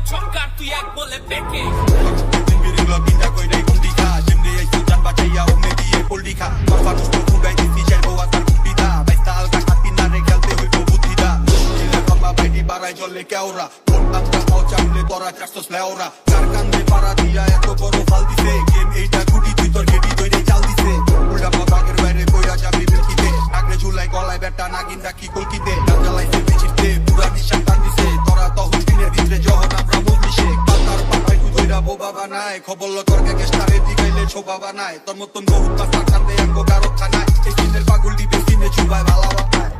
ছক্কা তুই এক বলে পেকে চলে কেওরা চাপলে তোরা চারশো লেওরা কার কান্দে পাড়া দিয়া এত বড় ফাল দিছে গেম এইটা গুটি তুই তোর গেটি তৈরি চাল দিছে উল্টা বাগের বাইরে কইরা যাবি বেলকিতে আগলে ঝুলাই গলায় বেটা নাগিন রাখি কলকিতে জ্বালাইছে বেচিতে পুরা নিশান টান দিছে তোরা তো হুটিনের ভিতরে যখন আমরা মুজলিশে কাতার পাতায় তুইরা বোবা বানায় খবর লতরকে গেস্টারে দিগাইলে ছোবা বানায় তোর মতন বহুত পাস্তা কান্দে আঙ্গো গারত খানায় এই দিনের পাগল দিবে সিনে চুবায় ভালা বানায়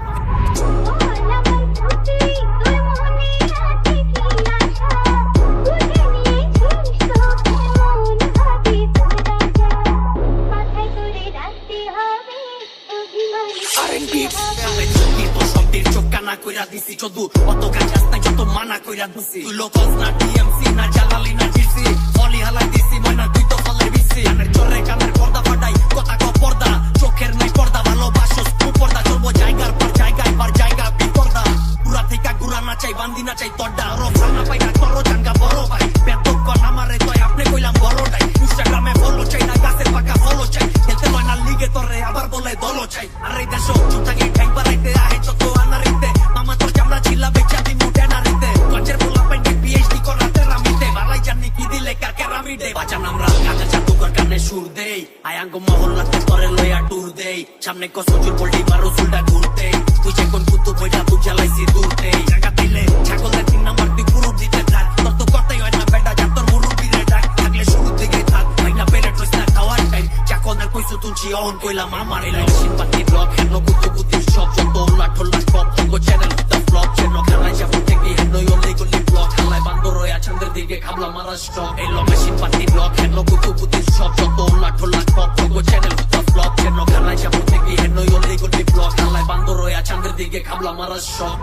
কইরা দিছি চদু অত গাছ নাই যত মানা কইরা দিছি তুই লোকস না টিএমসি না জালালি না জিসি ফলি হালাই দিছি ময়না তুই তো ফলে দিছি কানের চরে কানের পর্দা ফাটাই কথা ক পর্দা চোখের নাই পর্দা ভালোবাসো পর্দা চলবো জায়গার পর জায়গায় পার জায়গা বিপর্দা পুরা থেকে গুড়া না চাই বান্দি না চাই তড্ডা আরো ফানা পাই না করো জাঙ্গা বড় ভাই বেতক আমারে তো আপনি কইলাম বড়টাই ইনস্টাগ্রামে ফলো চাই না গাছের পাকা ফলো চাই খেলতে হয় না লিগে তোরে আবার বলে দলো চাই আর এই দেশ চুপ থাকি ঠ্যাং পারাইতে আহে যত আনারিতে মামা তোর চামড়া ছিলা বেচা দি মুটে না রিতে কঞ্চের পোলা পাইন্ডে পিএইচডি করাতে রামিতে বালাই জানি কি দিলে কাকে রামিতে বাজান আমরা কাজা জাদুকর কানে সুর দেই আয়াঙ্গ মহল্লাতে তোরে লয়া টুর দেই সামনে কসজুর পোল্টি মারো সুলটা ঘুরতে তুই যে কোন কুতু বইটা তুই জ্বালাইছি দূরতে জায়গা দিলে ছাগলের 3 নাম্বার তুই পুরো দিতে থাক তোর তো করতেই হয় না বেটা যা তোর মুরুবিরে ডাক থাকলে শুরু থেকে থাক ভাই না পেলে টুইস না খাওয়ার টাইম চাকনের কইছো তুলছি অহন কইলাম আমার এই লাইন পাতি ব্লক হেন কুতু কুতির সব যত উল্লা ঠোল্লা সব তঙ্গ চ্যানেল দা ফ্লপ চেন খেলাই যাব থেকে হেন ওলি গলি ব্লক খেলাই বান্দর হয়ে আছন্দের দিকে খাবলা মারা স্টক এই লোকেশন পাতি ব্লক হেন কুতু কুতির সব যত উল্লা ঠোল্লা সব তঙ্গ চ্যানেল দা ফ্লপ চেন খেলাই যাব থেকে হেন ওলি গলি ব্লক খেলাই বান্দর হয়ে আছন্দের দিকে খাবলা মারা স্টক